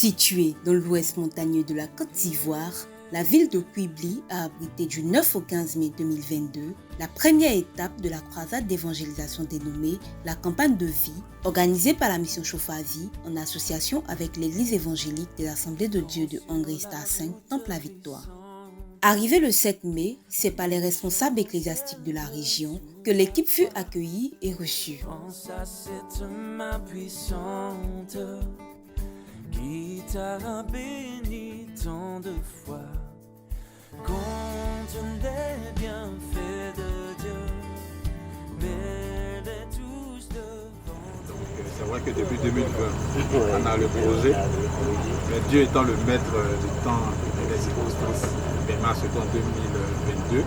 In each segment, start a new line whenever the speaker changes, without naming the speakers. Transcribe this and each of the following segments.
Située dans l'ouest montagneux de la Côte d'Ivoire, la ville de Quibli a abrité du 9 au 15 mai 2022 la première étape de la croisade d'évangélisation dénommée la campagne de vie, organisée par la mission Chauffe-à-Vie en association avec l'église évangélique des Assemblées de Dieu de Hongrie Star 5, Temple la Victoire. Arrivé le 7 mai, c'est par les responsables ecclésiastiques de la région que l'équipe fut accueillie et reçue.
Qui t'a béni tant de fois, compte des bienfaits de Dieu, mais les tous devant.
C'est vrai que depuis 2020, on a le projet, mais Dieu étant le maître du temps et des circonstances, permet à ce qu'en 2022,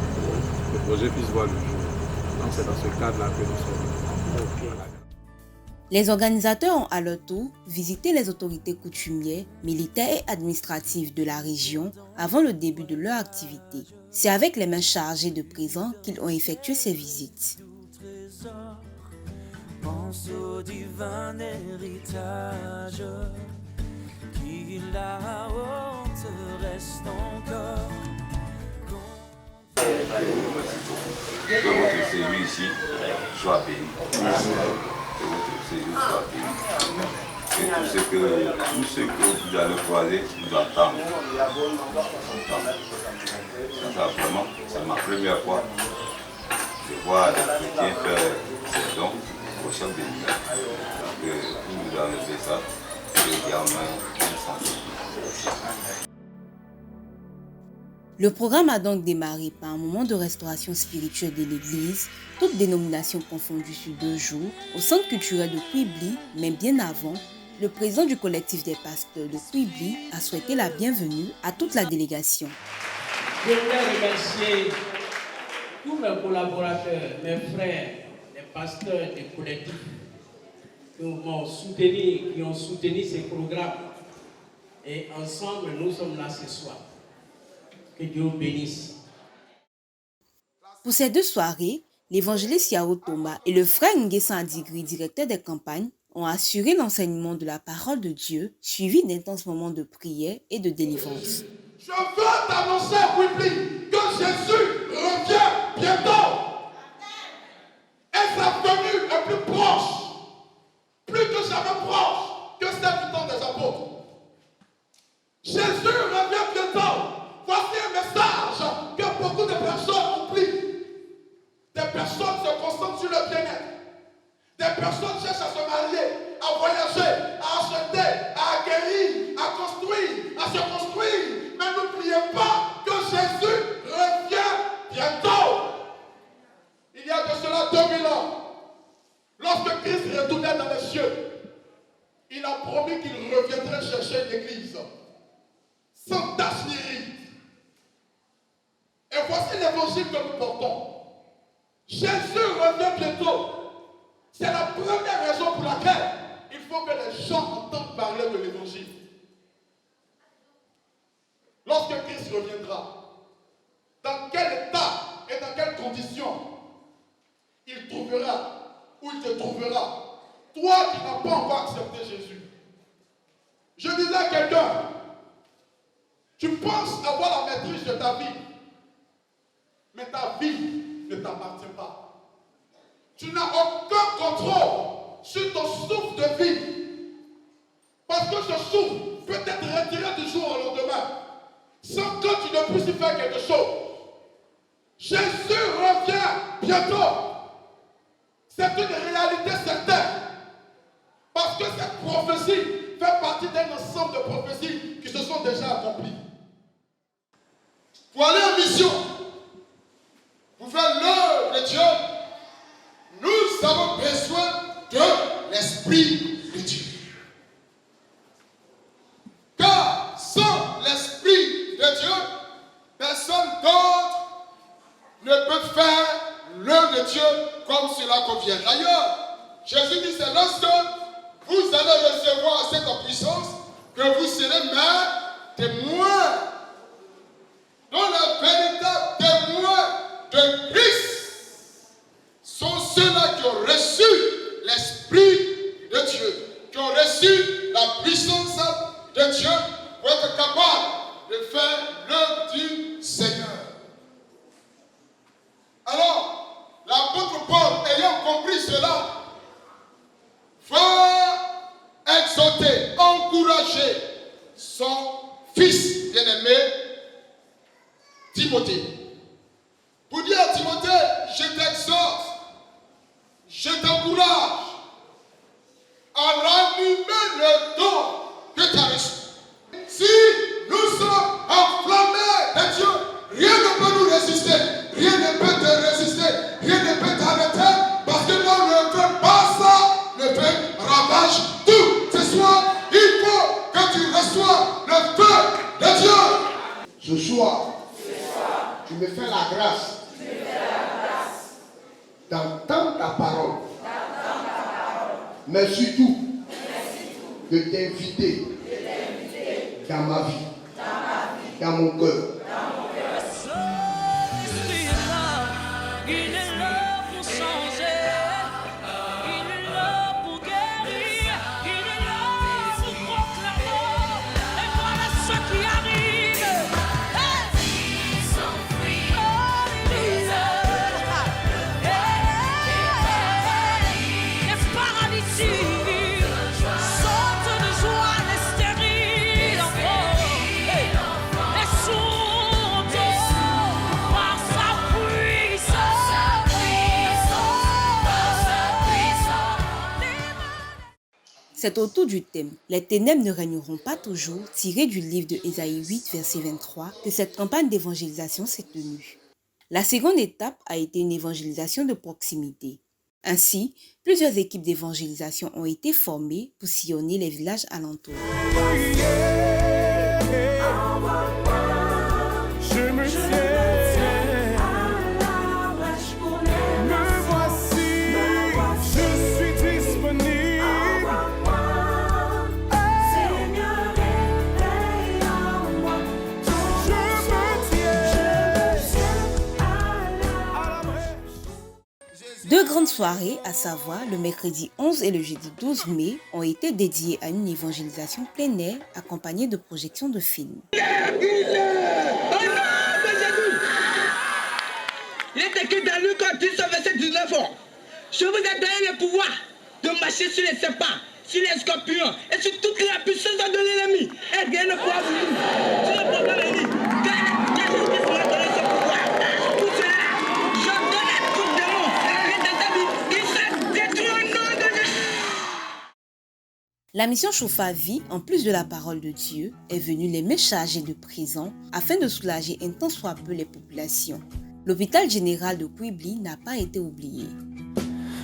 le projet puisse voir le jour. Donc c'est dans ce cadre-là que nous sommes.
Les organisateurs ont à leur tour visité les autorités coutumières, militaires et administratives de la région avant le début de leur activité. C'est avec les mains chargées de présents qu'ils ont effectué ces visites.
Pense au divin héritage, qui là-haut te reste encore.
Que votre séjour ici soit béni. Que votre séjour soit béni. Et tout ce que vous allez croiser, vous attendre. Ça, vraiment, c'est ma première fois de voir des chrétiens faire ces dons au chef de l'Église. Donc, vous enlevez ça, et également un sens.
Le programme a donc démarré par un moment de restauration spirituelle de l'église, toutes dénominations confondues sur 2 jours, au centre culturel de Quibli, mais bien avant, le président du collectif des pasteurs de Quibli a souhaité la bienvenue à toute la délégation.
Je voudrais remercier tous mes collaborateurs, mes frères, les pasteurs des collectifs qui m'ont soutenu, qui ont soutenu ces programmes. Et ensemble, nous sommes là ce soir. Que Dieu bénisse.
Pour ces 2 soirées, l'évangéliste Yao Thomas et le frère Nguessan Adigri, directeur des campagnes, ont assuré l'enseignement de la parole de Dieu, suivi d'intenses moments de prière et de délivrance.
Je veux t'annoncer, Quibli, que Jésus revient bientôt. Et sa venue est plus proche, plus que jamais proche que celle du temps des apôtres. Jésus revient bientôt. Voici un message que beaucoup de personnes oublient. Des personnes se concentrent sur le bien-être. Des personnes cherchent à se marier, à voyager, à acheter, à acquérir, à construire, à se construire. Mais n'oubliez pas que Jésus revient bientôt. Il y a de cela 2000 ans, lorsque Christ retournait dans les cieux, il a promis qu'il reviendrait chercher l'église sans tache ni ride. Et voici l'évangile que nous portons. Jésus revient bientôt. C'est la première raison pour laquelle il faut que les gens entendent parler de l'évangile. Lorsque Christ reviendra, dans quel état et dans quelles conditions il trouvera ou il te trouvera, toi qui n'as pas encore accepté Jésus. Je disais à quelqu'un, tu penses avoir la maîtrise de ta vie, mais ta vie ne t'appartient pas. Tu n'as aucun contrôle sur ton souffle de vie. Parce que ce souffle peut être retiré du jour au lendemain, sans que tu ne puisses y faire quelque chose. Jésus revient bientôt. C'est une réalité certaine. Parce que cette prophétie fait partie d'un ensemble de prophéties qui se sont déjà accomplies. Pour aller en mission, pour faire l'œuvre de Dieu, nous avons besoin de l'Esprit de Dieu. Car sans l'Esprit de Dieu, personne d'autre ne peut faire l'œuvre de Dieu comme cela convient. D'ailleurs, Jésus dit, c'est lorsque vous allez recevoir cette puissance que vous serez mes témoins. Donc les véritables témoins de Christ sont ceux-là qui ont reçu l'Esprit de Dieu, qui ont reçu la puissance de Dieu fils bien-aimé, Timothée. Pour dire à Timothée, je t'exhorte, je t'encourage à ranimer le don que tu as reçu. Si nous sommes enflammés de Dieu, rien ne peut nous résister, rien ne peut te résister, rien ne peut t'arrêter, parce que là, le feu passe, le feu ravage tout. Ce soir, il faut que tu reçoives le feu de Dieu. Ce soir, tu me fais la grâce d'entendre ta parole, mais surtout de t'inviter dans ma vie, dans mon cœur.
Il est là pour changer, il est là pour guérir, il est là pour proclamer. Et voilà ce qui arrive. Ils sont free. Les paralytiques sortent de joie, les stériles enfants, les sourds par sa puissance.
C'est autour du thème « Les ténèbres ne régneront pas toujours » tiré du livre de Ésaïe 8, verset 23, que cette campagne d'évangélisation s'est tenue. La seconde étape a été une évangélisation de proximité. Ainsi, plusieurs équipes d'évangélisation ont été formées pour sillonner les villages alentours.
Je me tiens à la brèche pour les me voici, je suis disponible. Seigneur, éveille en moi ton je me tiens à la brèche.
Deux grandes soirées, à savoir le mercredi 11 et le jeudi 12 mai, ont été dédiées à une évangélisation plein air accompagnée de projections de films.
Il est écrit dans Luc 10, verset 19. Je vous ai donné le pouvoir de marcher sur les serpents, sur les scorpions et sur toute la puissance de l'ennemi. Et rien ne pourra vous nuire. C'est le problème l'ennemi. Car Jésus-Christ m'a donné ce pouvoir. Pour cela, je donne à tout démon. Et dans ta vie, il s'est détruit au nom de Jésus.
La mission Chauffa Vie, en plus de la parole de Dieu, est venue les mains chargées de présents afin de soulager un tant soit peu les populations. L'hôpital général de Quibli n'a pas été oublié.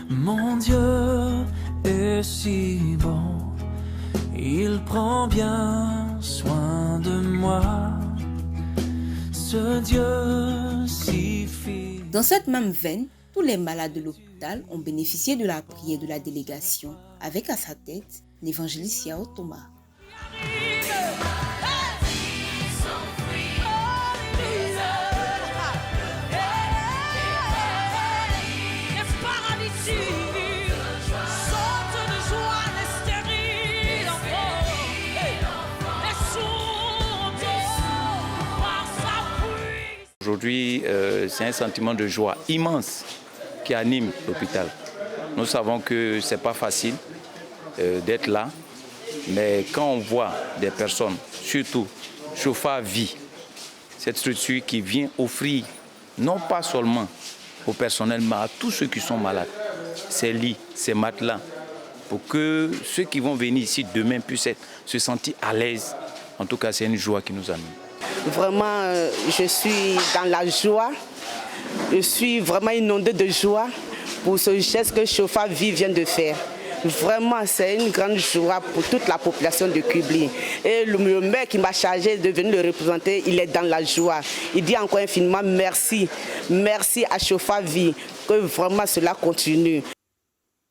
Mon Dieu est si bon, il prend bien soin de moi. Ce Dieu si fidèle.
Dans cette même veine, tous les malades de l'hôpital ont bénéficié de la prière de la délégation, avec à sa tête l'évangéliste Yao Thomas.
Aujourd'hui, c'est un sentiment de joie immense qui anime l'hôpital. Nous savons que ce n'est pas facile d'être là, mais quand on voit des personnes, surtout Chauffa Vie, cette structure qui vient offrir, non pas seulement au personnel, mais à tous ceux qui sont malades, ces lits, ces matelas, pour que ceux qui vont venir ici demain puissent se sentir à l'aise. En tout cas, c'est une joie qui nous anime.
Vraiment, je suis dans la joie. Je suis vraiment inondée de joie pour ce geste que Chauffa Vie vient de faire. Vraiment, c'est une grande joie pour toute la population de Quibli. Et le maire qui m'a chargé de venir le représenter, il est dans la joie. Il dit encore infiniment merci. Merci à Chauffa Vie, que vraiment cela continue.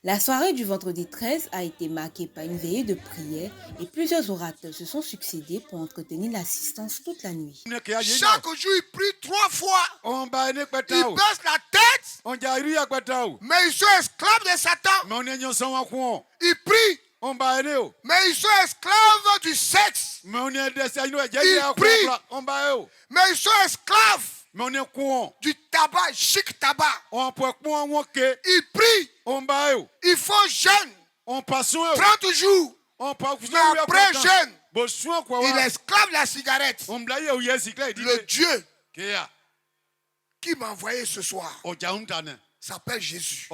La soirée du vendredi 13 a été marquée par une veillée de prière et plusieurs orateurs se sont succédés pour entretenir l'assistance toute la nuit.
Chaque jour, il prie 3 fois. Il baisse la tête. Mais ils sont esclaves de Satan. Ils prient. Mais ils sont esclaves du sexe. Ils prient. Mais ils sont esclaves du tabac, chic tabac. Ils prient. Il faut jeûne 30 jours. Mais après jeûne, Il est esclave de la cigarette. Le Dieu qui m'a envoyé ce soir s'appelle Jésus.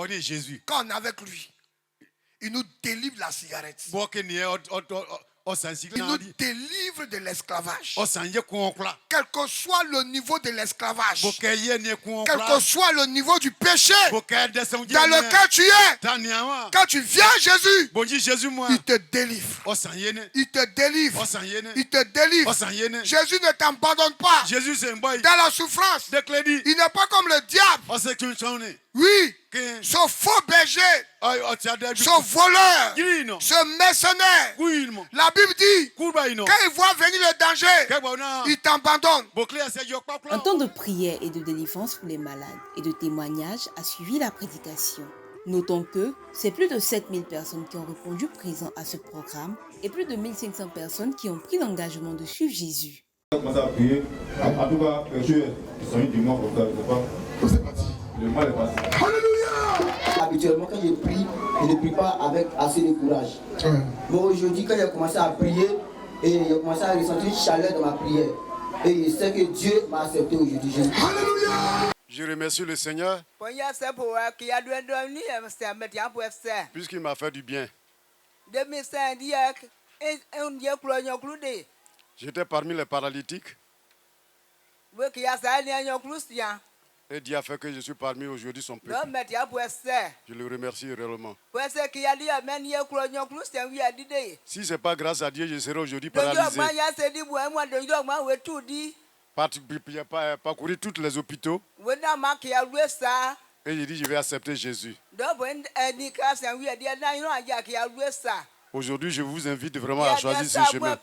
Quand on est avec lui, il nous délivre de la cigarette. Il nous délivre de l'esclavage. Quel que soit le niveau de l'esclavage, quel que soit le niveau du péché dans lequel tu es, quand tu viens à Jésus, il te délivre. Il te délivre. Il te délivre. Jésus ne t'abandonne pas dans la souffrance. Il n'est pas comme le diable. Oui, ce faux berger, ce voleur, ce mercenaire. La Bible dit, quand il voit venir le danger, il t'abandonne.
Un temps de prière et de délivrance pour les malades et de témoignage a suivi la prédication. Notons que c'est plus de 7000 personnes qui ont répondu présent à ce programme et plus de 1500 personnes qui ont pris l'engagement de suivre Jésus.
On commence à prier. En tout cas, tu es du mois pour faire, c'est parti. Le mal est passé. Alléluia!
Habituellement, quand je prie, je ne prie pas avec assez de courage. Mais aujourd'hui, quand j'ai commencé à prier, et j'ai commencé à ressentir une chaleur dans ma prière, et je sais que Dieu m'a accepté aujourd'hui.
Alléluia!
Je remercie le Seigneur puisqu'il m'a fait du bien. J'étais parmi les paralytiques. Et Dieu a fait que je suis parmi aujourd'hui son peuple. Je le remercie réellement. Si ce n'est pas grâce à Dieu, je serais aujourd'hui paralysé. Parcourir tous les hôpitaux. Et j'ai dit, je vais accepter Jésus. Aujourd'hui, je vous invite vraiment à choisir ce chemin.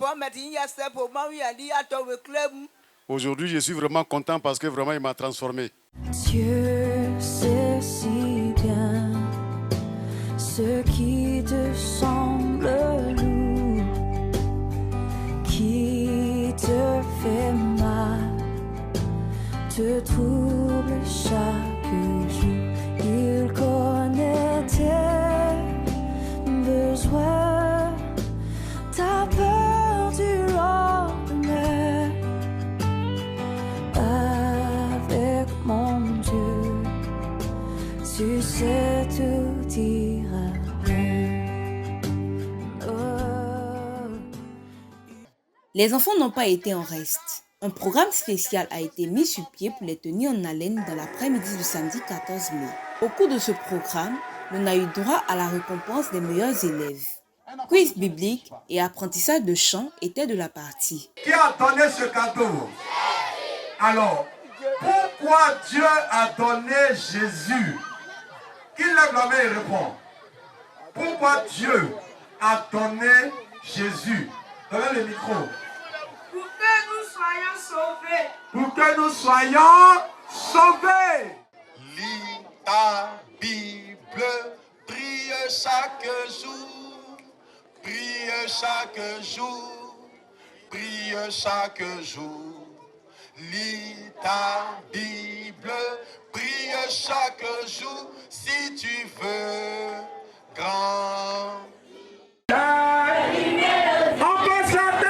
Aujourd'hui, je suis vraiment content parce que vraiment, il m'a transformé.
Dieu sait si bien ce qui te semble lourd, qui te fait mal, te trouble chaque jour. Il connaît tes besoins, ta peur du lendemain. Avec mon Dieu, tu sais tout ira bien. Oh.
Les enfants n'ont pas été en reste. Un programme spécial a été mis sur pied pour les tenir en haleine dans l'après-midi du samedi 14 mai. Au cours de ce programme, on a eu droit à la récompense des meilleurs élèves. Quiz biblique et apprentissage de chant étaient de la partie.
Qui a donné ce cadeau? Alors, pourquoi Dieu a donné Jésus? Qui lève la main et répond. Pourquoi Dieu a donné Jésus? Donnez le micro.
Pour que nous soyons sauvés.
Pour que nous soyons sauvés.
Lis ta Bible, prie chaque jour, prie chaque jour, prie chaque jour. Lis ta Bible, prie chaque jour si tu veux grand.
On passe la tête.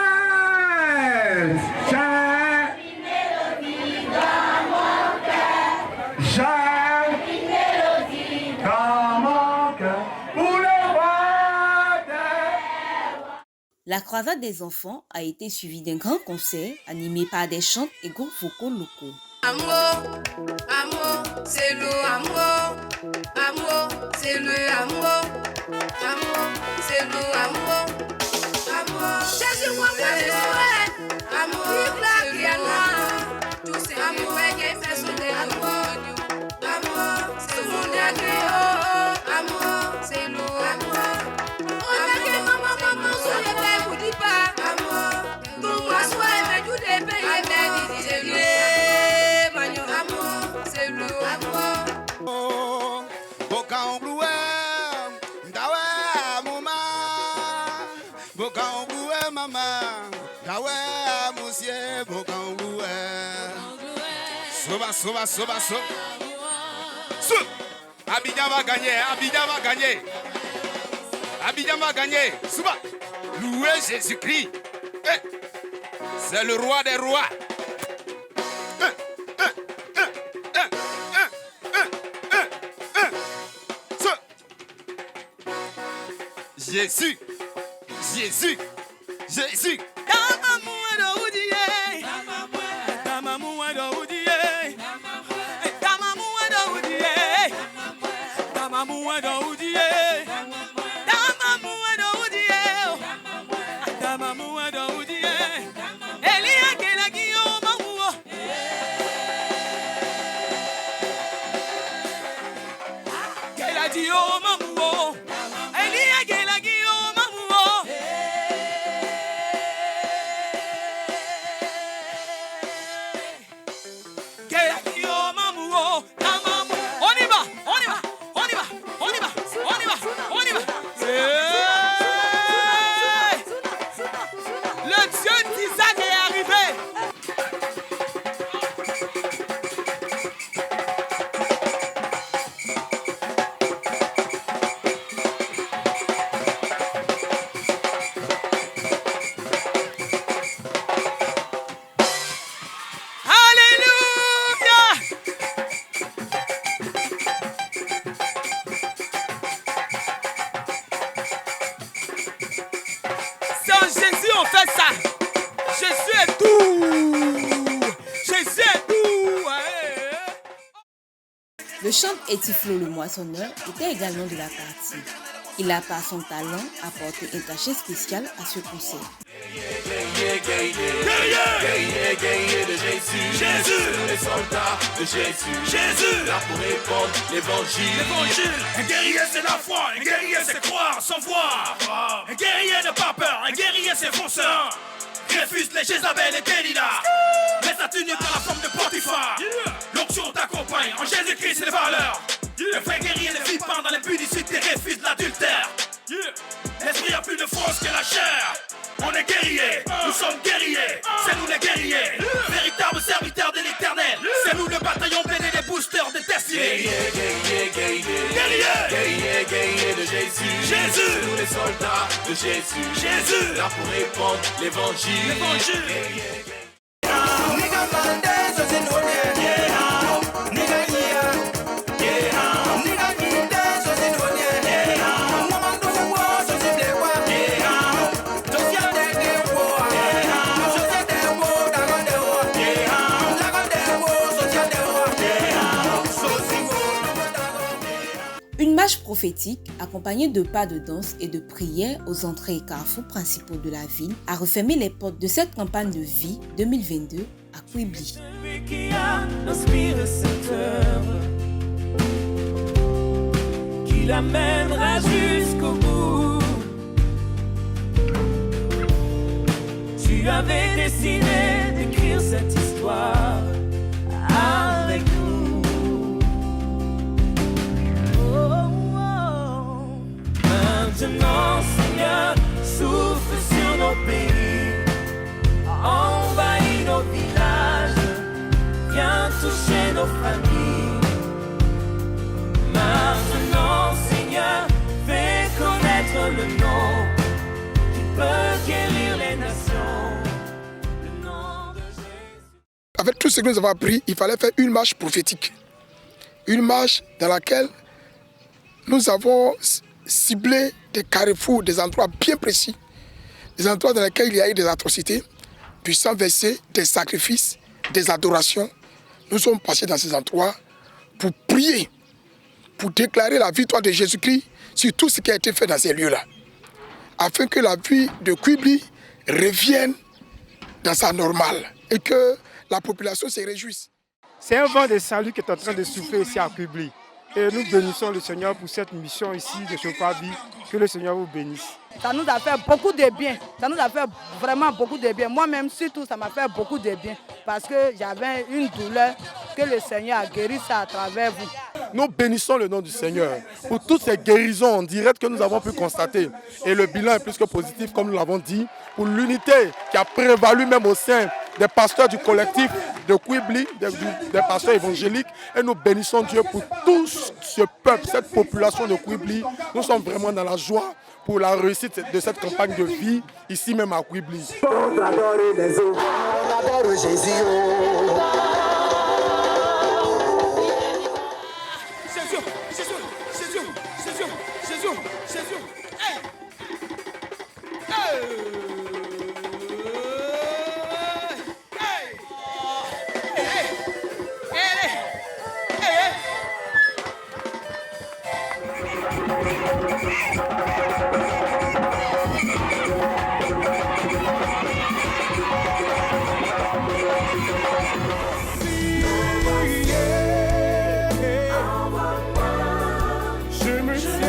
La croisade des enfants a été suivie d'un grand concert animé par des chants et groupes vocaux locaux.
Amour, amour, c'est le amour. Amour, c'est le amour. Amour, c'est le amour. Amour, Jésus, moi, amour, vive la vie, tout c'est amour, qui fait son amour. Amour, c'est mon amour. Amour, c'est le amour. On a que maman, maman, sur les pères, vous dites pas. Amour, tout moi, soit, mais tout est payé. C'est le amour, c'est le amour.
Soba. Abidjan va gagner, Abidjan va gagner. Abidjan va gagner. Soba. Louez Jésus-Christ.
C'est le roi des rois. Jésus, Jésus, Jésus.
Le chantre Etiflo le moissonneur était également de la partie. Il a par son talent apporté un cachet spécial à ce concert.
Guerrier de Jésus, Jésus, nous les soldats de Jésus, Jésus, là pour répondre l'évangile.
Un guerrier c'est la foi, un guerrier c'est croire sans voir. Un guerrier n'a pas peur, un guerrier c'est fonceur. Refuse les Jézabel et Delilah. Mais sa tunique dans la forme de Potiphar. L'onction t'accompagne, en Jésus-Christ c'est les valeurs. Un vrai guerrier ne vit pas dans les pudicités, refuse l'adultère. L'esprit a plus de force que la chair. On est guerriers, nous sommes guerriers, c'est nous les guerriers. Véritables serviteurs de l'éternel, c'est nous le bataillon béni des boosters de destinée.
Guerrier de Jésus, Jésus, nous les soldats de Jésus, Jésus, là pour répondre l'évangile.
Une marche prophétique, accompagnée de pas de danse et de prières aux entrées et carrefours principaux de la ville, a refermé les portes de cette campagne de vie 2022 à Quibli.
Celui qui a inspiré cette œuvre, qui l'amènera jusqu'au bout. Tu avais décidé d'écrire cette histoire avec nous. Maintenant, Seigneur, souffle sur nos pays, envahis nos villages, viens toucher nos familles. Maintenant, Seigneur, fais connaître le nom qui peut guérir les nations, le nom de Jésus.
Avec tout ce que nous avons appris, il fallait faire une marche prophétique. Une marche dans laquelle nous avons ciblé des carrefours, des endroits bien précis, des endroits dans lesquels il y a eu des atrocités, du sang versé, des sacrifices, des adorations. Nous sommes passés dans ces endroits pour prier, pour déclarer la victoire de Jésus-Christ sur tout ce qui a été fait dans ces lieux-là, afin que la vie de Quibli revienne dans sa normale et que la population se réjouisse.
C'est un vent de salut qui est en train de souffler ici à Quibli. Et nous bénissons le Seigneur pour cette mission ici de Chauffard Vie. Que le Seigneur vous bénisse.
Ça nous a fait beaucoup de bien. Ça nous a fait vraiment beaucoup de bien. Moi-même, surtout, ça m'a fait beaucoup de bien. Parce que j'avais une douleur que le Seigneur a guéri ça à travers vous.
Nous bénissons le nom du Seigneur pour toutes ces guérisons en direct que nous avons pu constater. Et le bilan est plus que positif, comme nous l'avons dit, pour l'unité qui a prévalu même au sein des pasteurs du collectif de Quibli, des pasteurs évangéliques. Et nous bénissons Dieu pour tout ce peuple, cette population de Quibli. Nous sommes vraiment dans la joie pour la réussite de cette campagne de vie ici même à Quibli.
On adore les eaux, on adore Jésus. Je me sens